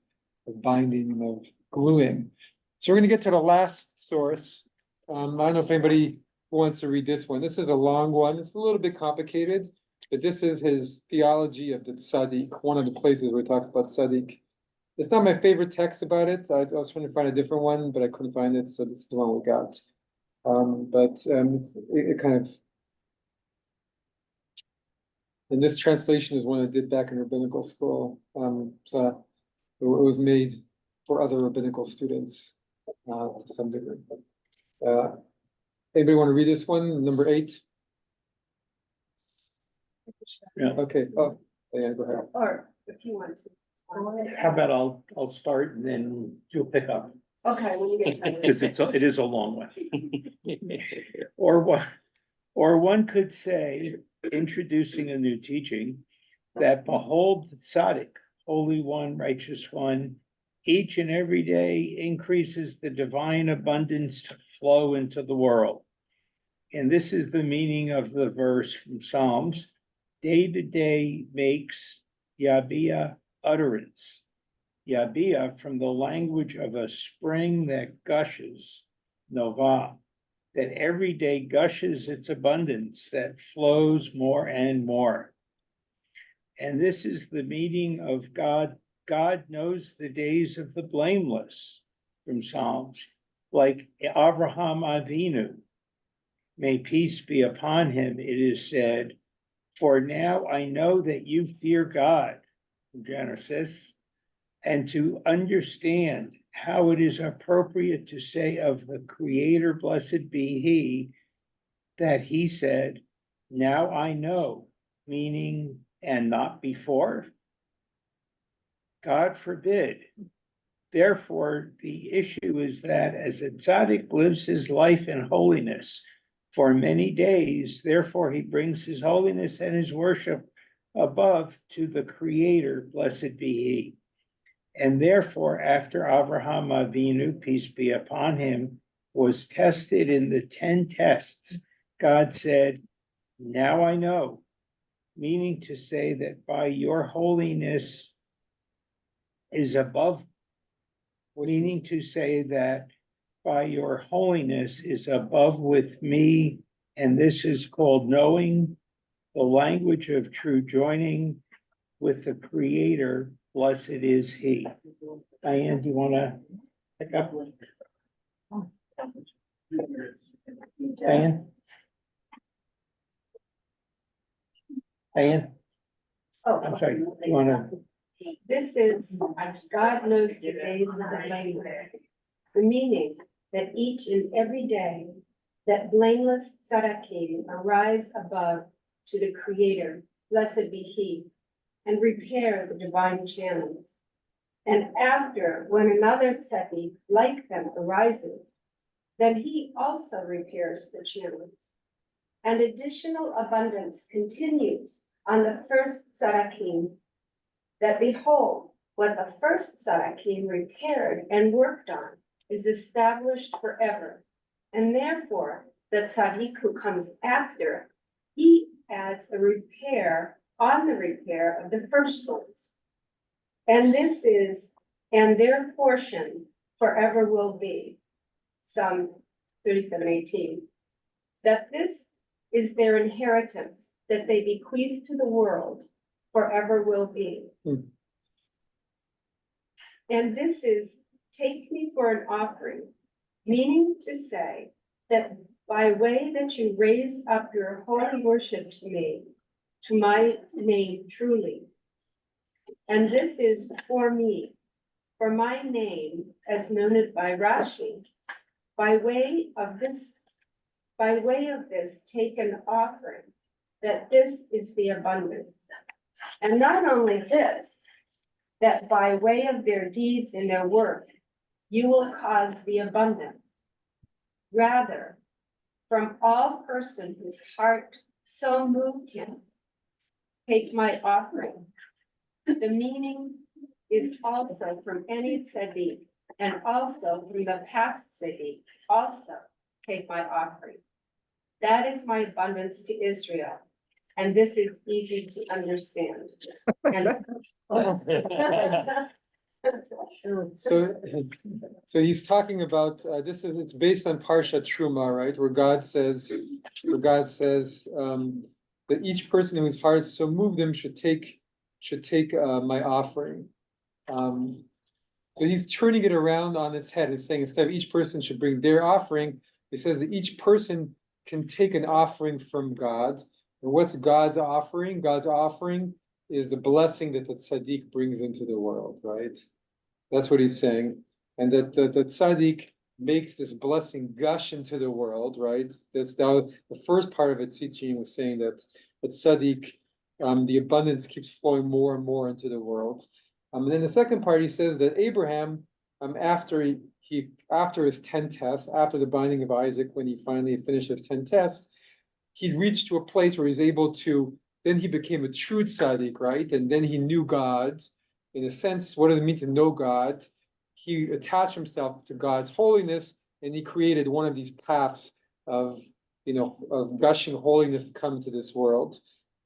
binding and of gluing. So we're gonna get to the last source. I don't know if anybody wants to read this one. This is a long one. It's a little bit complicated, but this is his theology of the tzaddik, one of the places where he talks about tzaddik. It's not my favorite text about it. I was trying to find a different one, but I couldn't find it, so this is the one we got. It kind of, and this translation is one I did back in rabbinical school. So it was made for other rabbinical students to some degree. Anybody want to read this one, number 8? Yeah. Okay, oh, yeah, go ahead. Or if you want to. How about I'll start and then you'll pick up, Okay, when you get time. because it is a long one. Or one could say, introducing a new teaching, that behold the tzaddik, holy one, righteous one, each and every day increases the divine abundance to flow into the world. And this is the meaning of the verse from Psalms. Day to day makes Yabia utterance. Yabia from the language of a spring that gushes, Nova, that every day gushes its abundance, that flows more and more. And this is the meaning of God. God knows the days of the blameless, from Psalms, like Abraham Avinu. May peace be upon him, it is said, for now I know that you fear God, from Genesis, and to understand how it is appropriate to say of the Creator, blessed be he, that he said, now I know, meaning and not before? God forbid. Therefore, the issue is that as a tzaddik lives his life in holiness for many days, therefore he brings his holiness and his worship above to the Creator, blessed be he. And therefore, after Avraham Avinu, peace be upon him, was tested in the 10 tests, God said, now I know, meaning to say that by your holiness is above, meaning to say that by your holiness is above with me, and this is called knowing the language of true joining with the Creator, blessed is he. Diane, do you want to pick up? Diane? Diane? Oh, I'm sorry, you want to? this is, God knows the days of the blameless. The meaning that each and every day that blameless tzaddikim arise above to the Creator, blessed be he, and repair the divine channels. And after, when another tzaddik like them arises, then he also repairs the channels. And additional abundance continues on the first tzaddikim, that behold, what the first tzaddikim repaired and worked on is established forever. And therefore, the tzaddik who comes after, he adds a repair on the repair of the first ones. And this is, and their portion forever will be, Psalm 37:18, that this is their inheritance, that they bequeath to the world forever will be. And this is, take me for an offering, meaning to say that by way that you raise up your holy worship to me, to my name truly. And this is for me, for my name, as noted by Rashi, by way of this, take an offering, that this is the abundance. And not only this, that by way of their deeds and their work, you will cause the abundance. Rather, from all person whose heart so moved him, take my offering. The meaning is also from any tzaddik, and also from the past tzaddik, also take my offering. That is my abundance to Israel, and this is easy to understand. And So he's talking about, it's based on Parsha Truma, right? Where God says, that each person whose heart so moved him should take my offering. So he's turning it around on its head and saying, instead of each person should bring their offering, he says that each person can take an offering from God. And what's God's offering? God's offering is the blessing that the tzaddik brings into the world, right? That's what he's saying. And that the tzaddik makes this blessing gush into the world, right? That's now the first part of it. Teaching was saying that tzaddik, the abundance keeps flowing more and more into the world. And then the second part, he says that Abraham, after his 10 tests, after the binding of Isaac, when he finally finished his 10 tests, he reached to a place where he's able to. Then he became a true tzaddik, right? And then he knew God. In a sense, what does it mean to know God? He attached himself to God's holiness, and he created one of these paths of gushing holiness to come to this world.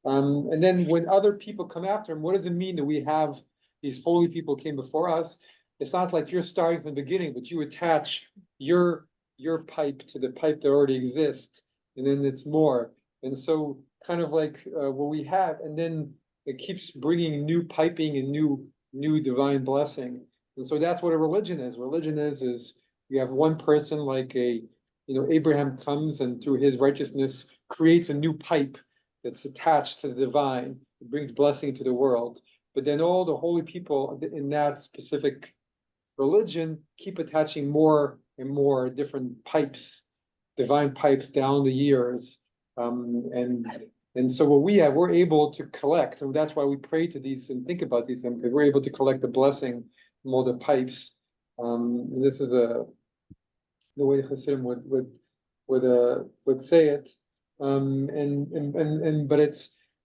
And then when other people come after him, what does it mean that we have these holy people came before us? It's not like you're starting from the beginning, but you attach your pipe to the pipe that already exists, and then it's more. And so kind of like what we have, and then it keeps bringing new piping and new divine blessing. And so that's what a religion is. Religion is you have one person like Abraham comes and through his righteousness creates a new pipe that's attached to the divine. It brings blessing to the world. But then all the holy people in that specific religion keep attaching more and more different pipes, divine pipes down the years. And And so what we have, we're able to collect, and that's why we pray to these and think about these things, because we're able to collect the blessing from all the pipes. This is the way the Hassidim would say it.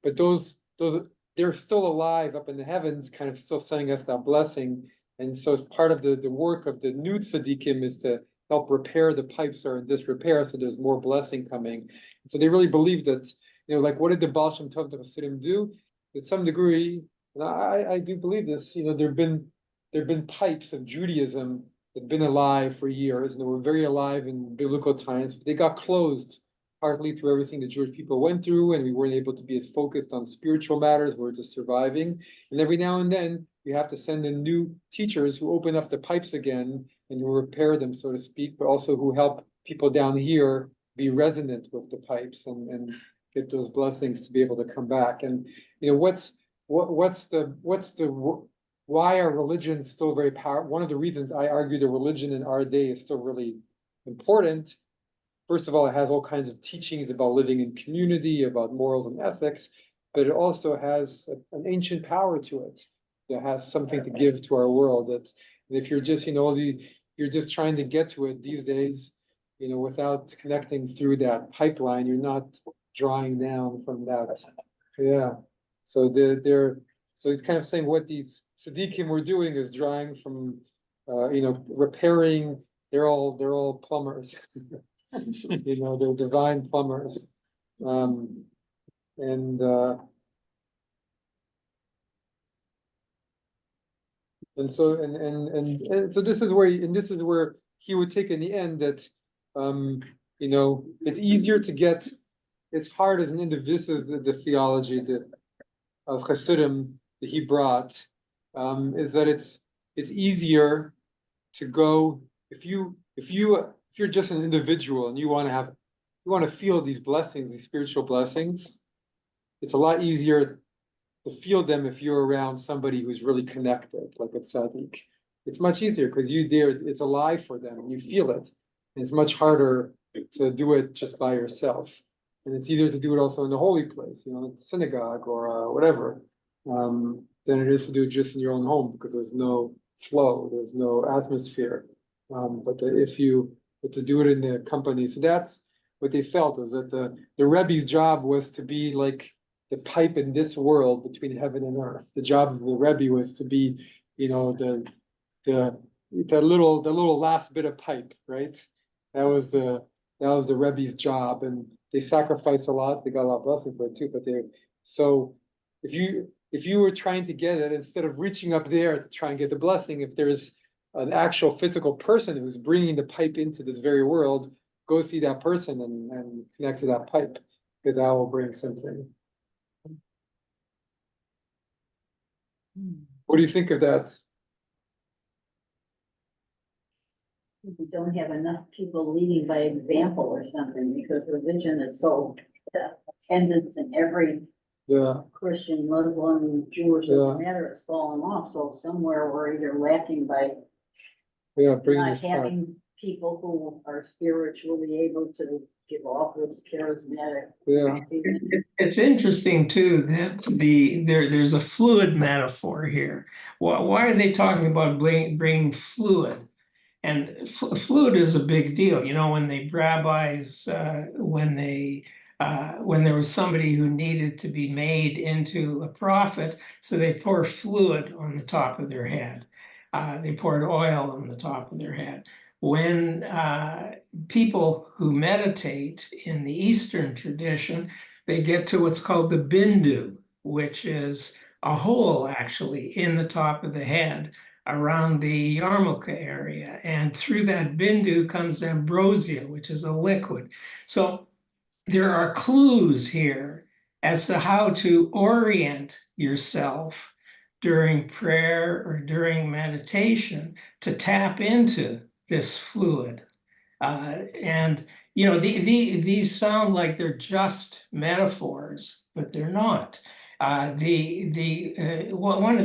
But those they're still alive up in the heavens, kind of still sending us that blessing. And so as part of the work of the new tzaddikim is to help repair the pipes that are in disrepair, so there's more blessing coming. So they really believe that, like what did the Baal Shem Tov, the Hassidim do? To some degree, and I do believe this, there've been pipes of Judaism that have been alive for years, and they were very alive in biblical times, but they got closed partly through everything the Jewish people went through, and we weren't able to be as focused on spiritual matters, we were just surviving. And every now and then, you have to send in new teachers who open up the pipes again and who repair them, so to speak, but also who help people down here be resonant with the pipes and get those blessings to be able to come back. And why are religions still very powerful? One of the reasons I argue the religion in our day is still really important. First of all, it has all kinds of teachings about living in community, about morals and ethics, but it also has an ancient power to it that has something to give to our world. And if you're just, you're just trying to get to it these days, without connecting through that pipeline, you're not drawing down from that. Yeah. So so he's kind of saying what these tzaddikim were doing is drawing from, repairing. They're all plumbers. They're divine plumbers. So this is where he would take in the end that, it's easier to get, it's hard as an individual. This is the theology of Hasidim that he brought, is that it's easier to go if you're just an individual and you want to feel these blessings, these spiritual blessings. It's a lot easier to feel them if you're around somebody who's really connected, like a tzaddik. It's much easier because it's alive for them and you feel it. And it's much harder to do it just by yourself. And it's easier to do it also in the holy place, the synagogue or whatever, than it is to do it just in your own home because there's no flow, there's no atmosphere. But to do it in the company. So that's what they felt, is that the Rebbe's job was to be like the pipe in this world between heaven and earth. The job of the Rebbe was to be, the little last bit of pipe, right? That was the Rebbe's job, and they sacrificed a lot. They got a lot of blessing for it too. But so if you were trying to get it, instead of reaching up there to try and get the blessing, if there's an actual physical person who's bringing the pipe into this very world, go see that person and connect to that pipe, because that will bring something. What do you think of that? We don't have enough people leading by example or something, because religion is so attendance in every Christian, Muslim, Jewish, doesn't matter, it's fallen off. So somewhere we're either lacking by not having people who are spiritually able to give off this charismatic. It's interesting too that there's a fluid metaphor here. Why are they talking about bringing fluid? And fluid is a big deal. When the rabbis, when there was somebody who needed to be made into a prophet, so they pour fluid on the top of their head. They poured oil on the top of their head. When people who meditate in the Eastern tradition, they get to what's called the bindu, which is a hole actually in the top of the head around the yarmulke area. And through that bindu comes ambrosia, which is a liquid. So there are clues here as to how to orient yourself during prayer or during meditation to tap into this fluid. And these sound like they're just metaphors, but they're not. One of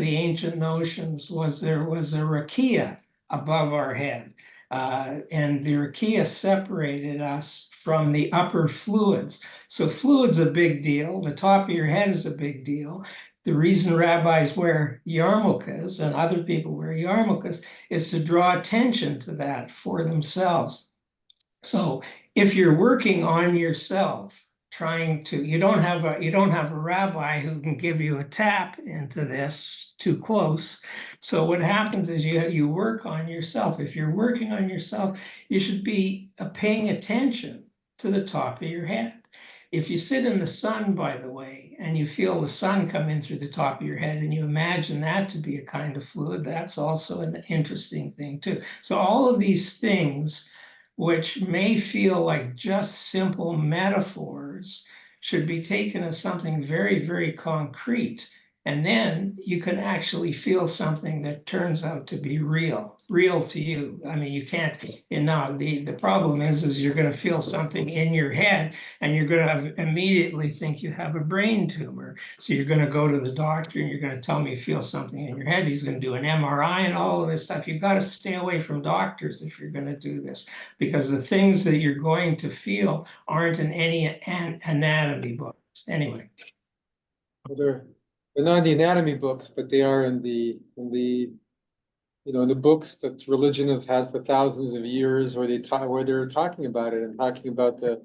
the ancient notions was there was a rakia above our head. And the rakia separated us from the upper fluids. So fluid's a big deal. The top of your head is a big deal. The reason rabbis wear yarmulkes and other people wear yarmulkes is to draw attention to that for themselves. So if you're working on yourself, you don't have a rabbi who can give you a tap into this too close. So what happens is you work on yourself. If you're working on yourself, you should be paying attention to the top of your head. If you sit in the sun, by the way, and you feel the sun come in through the top of your head and you imagine that to be a kind of fluid, that's also an interesting thing too. So all of these things, which may feel like just simple metaphors, should be taken as something very, very concrete. And then you can actually feel something that turns out to be real to you. I mean, you can't, the problem is you're going to feel something in your head and you're going to immediately think you have a brain tumor. So you're going to go to the doctor and you're going to tell me you feel something in your head. He's going to do an MRI and all of this stuff. You've got to stay away from doctors if you're going to do this, because the things that you're going to feel aren't in any anatomy books. Anyway. Well, they're not in the anatomy books, but they are in the in the books that religion has had for thousands of years, where they're talking about it and talking about the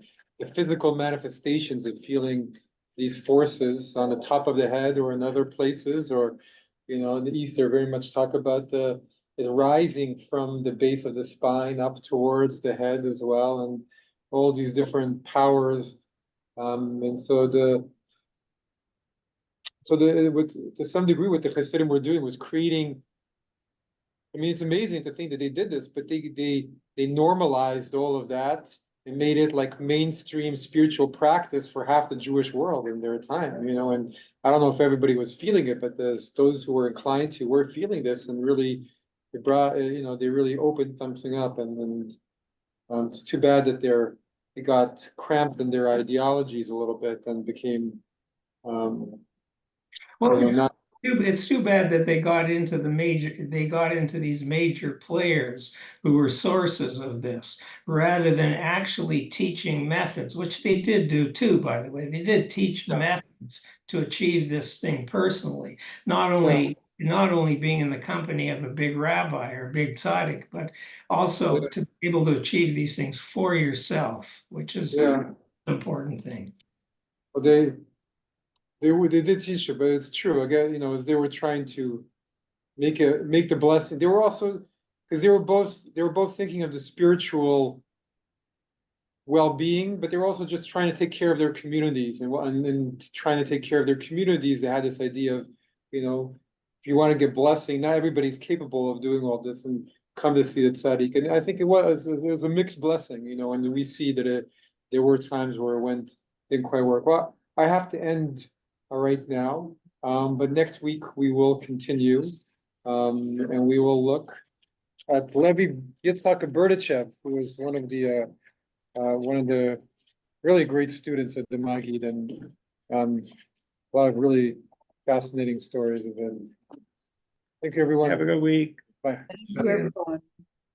physical manifestations of feeling these forces on the top of the head or in other places, or in the East, they very much talk about it rising from the base of the spine up towards the head as well, and all these different powers. And to some degree, what the Hassidim were doing was creating. I mean, it's amazing to think that they did this, but they normalized all of that and made it like mainstream spiritual practice for half the Jewish world in their time. And I don't know if everybody was feeling it, but those who were inclined to were feeling this, and really it brought, they really opened something up, and it's too bad that they got cramped in their ideologies a little bit and became, not. It's too bad that they got into these major players who were sources of this, rather than actually teaching methods, which they did do too, by the way. They did teach methods to achieve this thing personally, not only being in the company of a big rabbi or big tzaddik, but also to be able to achieve these things for yourself, which is an important thing. Well, they did teach it, but it's true. Again, as they were trying to make the blessing, they were also, because they were both thinking of the spiritual well-being, but they were also just trying to take care of their communities, and trying to take care of their communities. They had this idea of, if you want to get blessing, not everybody's capable of doing all this, and come to see the tzaddik. And I think it was a mixed blessing, and we see that there were times where didn't quite work. Well, I have to end right now, but next week we will continue, and we will look at Levi Yitzhak Berdichev, who was one of the really great students at the Maggid, and a lot of really fascinating stories of him. Thank you, everyone. Have a good week. Bye. Thank you, everyone.